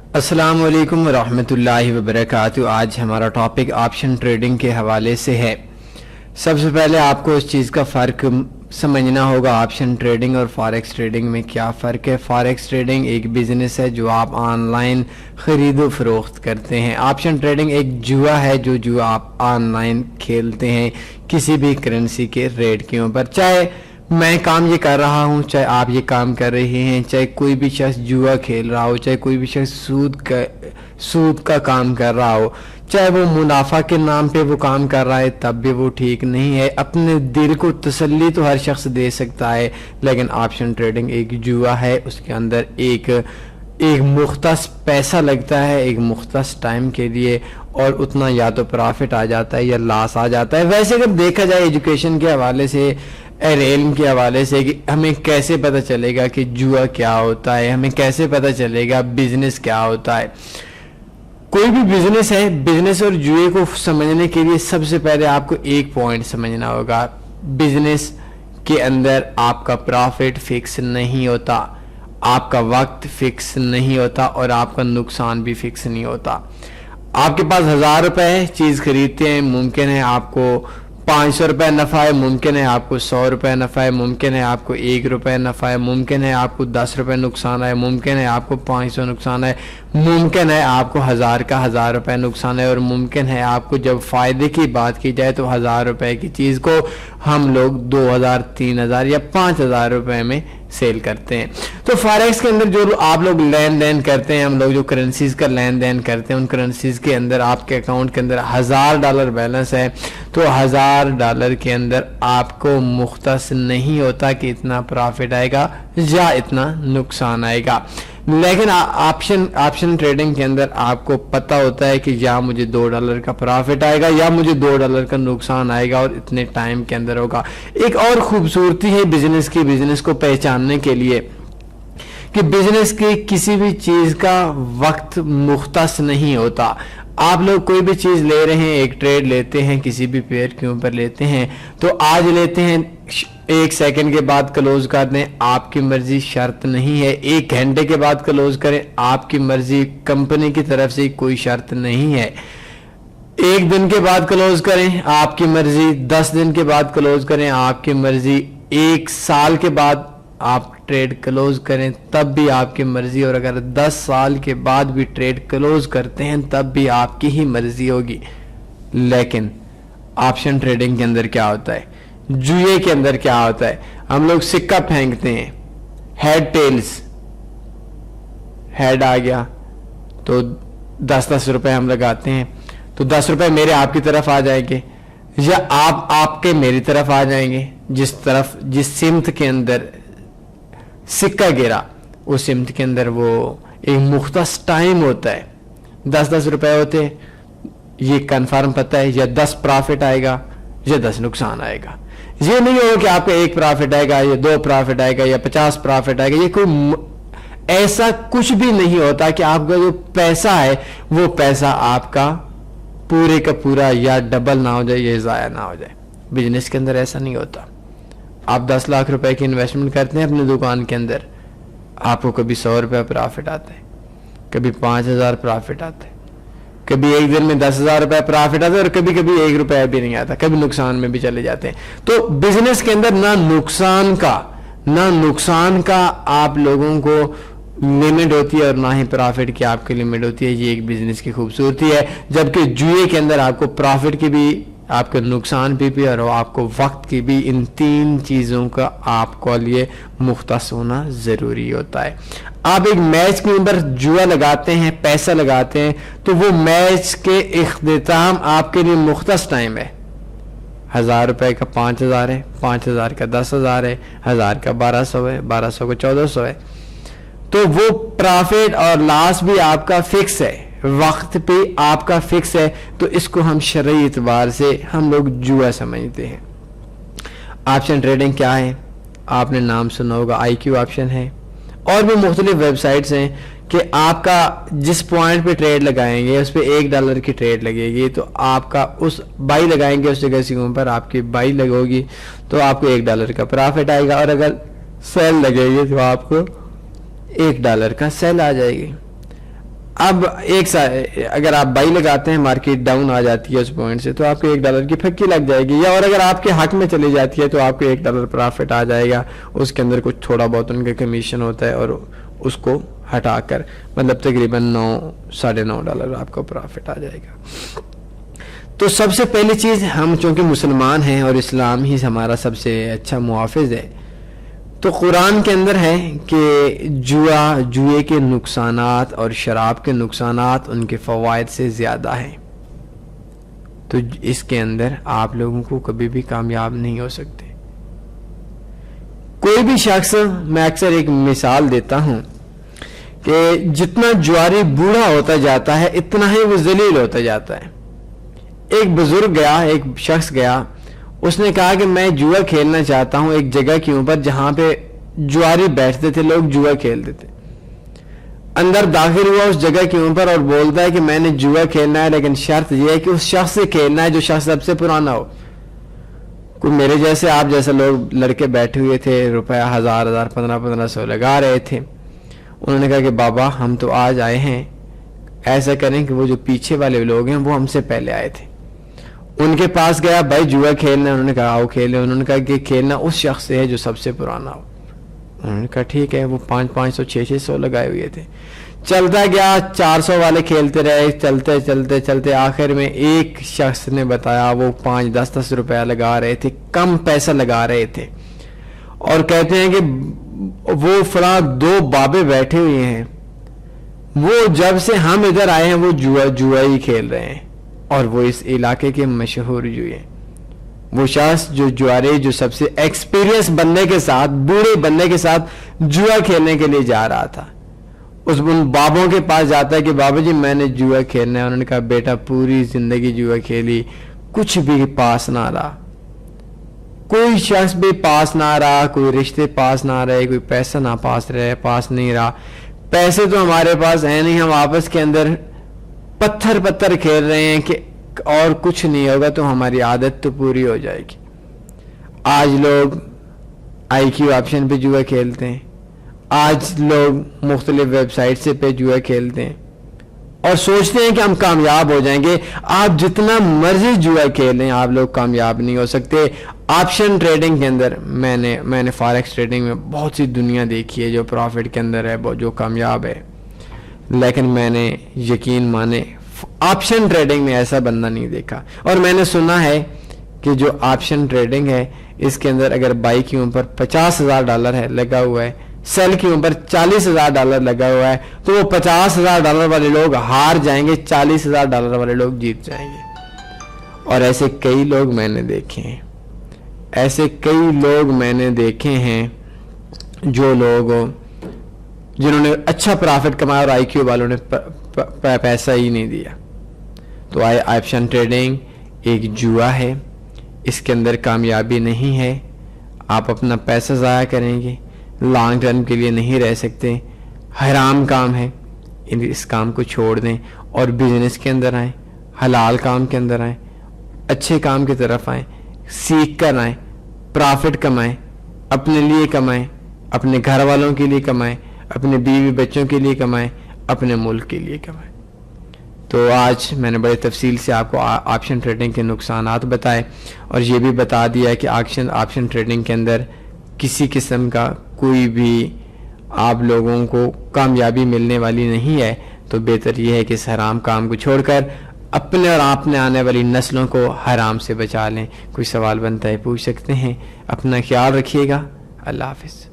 अस्सलाम वालेकुम रहमतुल्लाहि व बरकातहू। आज हमारा टॉपिक ऑप्शन ट्रेडिंग के हवाले से है। सबसे पहले आपको इस चीज़ का फ़र्क समझना होगा, ऑप्शन ट्रेडिंग और फॉरेक्स ट्रेडिंग में क्या फ़र्क है। फॉरेक्स ट्रेडिंग एक बिज़नेस है जो आप ऑनलाइन ख़रीदो फरोख्त करते हैं। ऑप्शन ट्रेडिंग एक जुआ है जो जुआ आप ऑनलाइन खेलते हैं किसी भी करेंसी के रेट के ऊपर। चाहे मैं काम ये कर रहा हूँ, चाहे आप ये काम कर रहे हैं, चाहे कोई भी शख्स जुआ खेल रहा हो, चाहे कोई भी शख्स सूद का काम कर रहा हो, चाहे वो मुनाफा के नाम पे वो काम कर रहा है, तब भी वो ठीक नहीं है। अपने दिल को तसल्ली तो हर शख्स दे सकता है, लेकिन ऑप्शन ट्रेडिंग एक जुआ है। उसके अंदर एक मुख्तस पैसा लगता है एक मुख्तस टाइम के लिए, और उतना या तो प्रॉफिट आ जाता है या लॉस आ जाता है। वैसे अगर देखा जाए एजुकेशन के हवाले से, इल्म के हवाले से, कि हमें कैसे पता चलेगा कि जुआ क्या होता है, हमें कैसे पता चलेगा बिजनेस क्या होता है। कोई भी बिजनेस है, बिजनेस और जुए को समझने के लिए सबसे पहले आपको एक पॉइंट समझना होगा। बिजनेस के अंदर आपका प्रॉफिट फिक्स नहीं होता, आपका वक्त फिक्स नहीं होता, और आपका नुकसान भी फिक्स नहीं होता। आपके पास 1000 रुपए है, चीज खरीदते हैं, मुमकिन है आपको 500 रुपये नफ़ा है, मुमकिन है आपको 100 रुपये नफ़ा है, मुमकिन है आपको 1 रुपये नफ़ा है, मुमकिन है आपको 10 रुपये नुकसान है, मुमकिन है आपको 500 नुकसान है, मुमकिन है आपको 1000 रुपये नुकसान है, और मुमकिन है आपको, जब फ़ायदे की बात की जाए तो 1000 रुपये की चीज़ को हम लोग 2000, 3000 या 5000 रुपये में सेल करते हैं। तो फॉरेक्स के अंदर जो आप लोग लेन देन करते हैं, हम लोग जो करेंसीज का लेन देन करते हैं, उन करेंसीज के अंदर आपके अकाउंट के अंदर $1000 बैलेंस है, तो $1000 के अंदर आपको मुख्तस नहीं होता कि इतना प्रॉफिट आएगा या इतना नुकसान आएगा। लेकिन ऑप्शन ट्रेडिंग के अंदर आपको पता होता है कि या मुझे $2 का प्रॉफिट आएगा या मुझे $2 का नुकसान आएगा, और इतने टाइम के अंदर होगा। एक और खूबसूरती है बिजनेस की, बिजनेस को पहचानने के लिए, कि बिजनेस की किसी भी चीज का वक्त मुख्तस नहीं होता। आप लोग कोई भी चीज ले रहे हैं, एक ट्रेड लेते हैं, किसी भी पेयर के ऊपर लेते हैं, तो आज लेते हैं, 1 सेकंड के बाद क्लोज कर दें, आपकी मर्जी, शर्त नहीं है। 1 घंटे के बाद क्लोज करें, आपकी मर्जी, कंपनी की तरफ से कोई शर्त नहीं है। 1 दिन के बाद क्लोज करें, आपकी मर्जी। 10 दिन के बाद क्लोज करें, आपकी मर्जी। 1 साल के बाद आप ट्रेड क्लोज करें, तब भी आपकी मर्जी, और अगर 10 साल के बाद भी ट्रेड क्लोज करते हैं तब भी आपकी ही मर्जी होगी। लेकिन ऑप्शन ट्रेडिंग के अंदर क्या होता है, जुए के अंदर क्या होता है, हम लोग सिक्का फेंकते हैं, हेड टेल्स, हेड आ गया तो 10-10 रुपए हम लगाते हैं, तो 10 रुपए मेरे आपकी तरफ आ जाएंगे, या आप आपके मेरी तरफ आ जाएंगे। जिस सिमत के अंदर सिक्का गिरा, उस सिमत के अंदर वो एक मुख्तस टाइम होता है, 10-10 रुपए होते हैं, ये कंफर्म पता है, या 10 प्रॉफिट आएगा या 10 नुकसान आएगा। ये नहीं होगा कि आपका 1 प्रॉफिट आएगा या 2 प्रॉफिट आएगा या 50 प्रॉफिट आएगा। ये कोई ऐसा कुछ भी नहीं होता कि आपका जो पैसा है वो पैसा आपका पूरे का पूरा या डबल ना हो जाए या ज़ाया ना हो जाए। बिजनेस के अंदर ऐसा नहीं होता। आप 10 लाख रुपए की इन्वेस्टमेंट करते हैं अपनी दुकान के अंदर, आपको कभी 100 रुपये प्रॉफिट आता है, कभी 5000 प्रॉफिट आता है, कभी एक दिन में 10,000 रुपए प्रॉफिट आता है, और कभी कभी 1 रुपया भी नहीं आता, कभी नुकसान में भी चले जाते हैं। तो बिजनेस के अंदर ना नुकसान का आप लोगों को लिमिट होती है, और ना ही प्रॉफिट की आपकी लिमिट होती है। ये एक बिजनेस की खूबसूरती है। जबकि जुए के अंदर आपको प्रॉफिट की भी, आपके नुकसान भी और आपको वक्त की भी, इन 3 चीज़ों का आपको लिए मुख्तस होना ज़रूरी होता है। आप एक मैच के ऊपर जुआ लगाते हैं, पैसा लगाते हैं, तो वो मैच के इख्तिताम आपके लिए मुख्तस टाइम है। 1000 रुपए का 5000 है, 5000 का 10,000 है, 1000 का 1200 है, 1200 का 1400 है। तो वो प्रॉफिट और लॉस भी आपका फिक्स है, वक्त पे आपका फिक्स है। तो इसको हम शरई एतबार से हम लोग जुआ समझते हैं। ऑप्शन ट्रेडिंग क्या है, आपने नाम सुना होगा, IQ ऑप्शन है, और भी मुख्तलिफ वेबसाइट्स हैं कि आपका जिस पॉइंट पे ट्रेड लगाएंगे उस पर $1 की ट्रेड लगेगी, तो आपका उस बाई लगाएंगे उस जगह से ऊपर आपकी बाई लगेगी तो आपको $1 का प्रॉफिट आएगा, और अगर सेल लगेगी तो आपको $1 का सेल आ जाएगी। اب اگر آپ بائی لگاتے ہیں، مارکیٹ ڈاؤن آ جاتی ہے اس پوائنٹ سے، تو آپ کو $1 کی پھکی لگ جائے گی، یا اور اگر آپ کے حق میں چلی جاتی ہے تو آپ کو $1 پرافٹ آ جائے گا. اس کے اندر کچھ تھوڑا بہت ان کا کمیشن ہوتا ہے، اور اس کو ہٹا کر مطلب تقریباً $9-9.5 آپ کو پرافٹ آ جائے گا. تو سب سے پہلی چیز، ہم چونکہ مسلمان ہیں اور اسلام ہی ہمارا سب سے اچھا محافظ ہے، تو قرآن کے اندر ہے کہ جوئے کے نقصانات اور شراب کے نقصانات ان کے فوائد سے زیادہ ہیں. تو اس کے اندر آپ لوگوں کو کبھی بھی کامیاب نہیں ہو سکتے. کوئی بھی شخص، میں اکثر ایک مثال دیتا ہوں کہ جتنا جواری بوڑھا ہوتا جاتا ہے اتنا ہی وہ ذلیل ہوتا جاتا ہے. ایک بزرگ گیا، ایک شخص گیا، اس نے کہا کہ میں جوا کھیلنا چاہتا ہوں ایک جگہ کے اوپر جہاں پہ جواری بیٹھتے تھے، لوگ جوا کھیلتے تھے. اندر داخل ہوا اس جگہ کے اوپر اور بولتا ہے کہ میں نے جوا کھیلنا ہے، لیکن شرط یہ ہے کہ اس شخص سے کھیلنا ہے جو شخص سب سے پرانا ہو. کوئی میرے جیسے، آپ جیسے لوگ لڑکے بیٹھے ہوئے تھے، روپیہ 1000 1500 لگا رہے تھے. انہوں نے کہا کہ بابا ہم تو آج آئے ہیں، ایسا کریں کہ وہ جو پیچھے والے لوگ ہیں وہ ہم سے پہلے آئے تھے. ان کے پاس گیا، بھائی جوا کھیلنا ہے. انہوں نے کہا آؤ کھیلیں. انہوں نے کہا کہ کھیلنا اس شخص سے ہے جو سب سے پرانا ہو. انہوں نے کہا ٹھیک ہے. وہ 500 600 لگائے ہوئے تھے. چلتا گیا، 400 والے کھیلتے رہے، چلتے چلتے چلتے آخر میں ایک شخص نے بتایا وہ 5-10 روپیہ لگا رہے تھے، کم پیسہ لگا رہے تھے، اور کہتے ہیں کہ وہ فلاں 2 بابے بیٹھے ہوئے ہیں، وہ جب سے ہم ادھر آئے ہیں وہ جوا ہی کھیل رہے ہیں، اور وہ اس علاقے کے مشہور جوئے ہیں. وہ شخص جو جوارے، جو سب سے ایکسپیرینس بننے کے ساتھ، بوڑھے بننے کے ساتھ جوا کھیلنے کے لیے جا رہا تھا، ان بابوں کے پاس جاتا ہے کہ بابا جی میں نے جوا کھیلنا ہے. انہوں نے کہا بیٹا پوری زندگی جوا کھیلی، کچھ بھی پاس نہ رہا، کوئی شخص بھی پاس نہ رہا، کوئی رشتے پاس نہ رہے، کوئی پیسہ نہ پاس نہیں رہا. پیسے تو ہمارے پاس ہیں نہیں، ہم آپس کے اندر پتھر کھیل رہے ہیں کہ اور کچھ نہیں ہوگا تو ہماری عادت تو پوری ہو جائے گی. آج لوگ IQ آپشن پہ جوا کھیلتے ہیں، آج لوگ مختلف ویب سائٹ سے پہ جوا کھیلتے ہیں اور سوچتے ہیں کہ ہم کامیاب ہو جائیں گے. آپ جتنا مرضی جوا کھیلیں آپ لوگ کامیاب نہیں ہو سکتے. آپشن ٹریڈنگ کے اندر میں نے فارکس ٹریڈنگ میں بہت سی دنیا دیکھی ہے جو پروفٹ کے اندر ہے، جو کامیاب ہے، لیکن میں نے یقین مانے آپشن ٹریڈنگ میں ایسا بندہ نہیں دیکھا. اور میں نے سنا ہے کہ جو آپشن ٹریڈنگ ہے اس کے اندر اگر بائی کے اوپر $50,000 ہے لگا ہوا ہے، سیل کے اوپر $40,000 لگا ہوا ہے، تو وہ $50,000 والے لوگ ہار جائیں گے، $40,000 والے لوگ جیت جائیں گے. اور ایسے کئی لوگ میں نے دیکھے ہیں جو لوگ جنہوں نے اچھا پرافٹ کمایا اور IQ والوں نے پیسہ ہی نہیں دیا. تو آپشن ٹریڈنگ ایک جوا ہے، اس کے اندر کامیابی نہیں ہے. آپ اپنا پیسہ ضائع کریں گے، لانگ ٹرم کے لیے نہیں رہ سکتے. حرام کام ہے، اس کام کو چھوڑ دیں اور بزنس کے اندر آئیں، حلال کام کے اندر آئیں، اچھے کام کی طرف آئیں، سیکھ کر آئیں، پرافٹ کمائیں، اپنے لیے کمائیں، اپنے گھر والوں کے لیے کمائیں، اپنے بیوی بچوں کے لیے کمائیں، اپنے ملک کے لیے کمائیں. تو آج میں نے بڑے تفصیل سے آپ کو آپشن ٹریڈنگ کے نقصانات بتائے اور یہ بھی بتا دیا کہ آپشن ٹریڈنگ کے اندر کسی قسم کا کوئی بھی آپ لوگوں کو کامیابی ملنے والی نہیں ہے. تو بہتر یہ ہے کہ اس حرام کام کو چھوڑ کر اپنے اور اپنے آنے والی نسلوں کو حرام سے بچا لیں. کوئی سوال بنتا ہے پوچھ سکتے ہیں. اپنا خیال رکھیے گا. اللہ حافظ.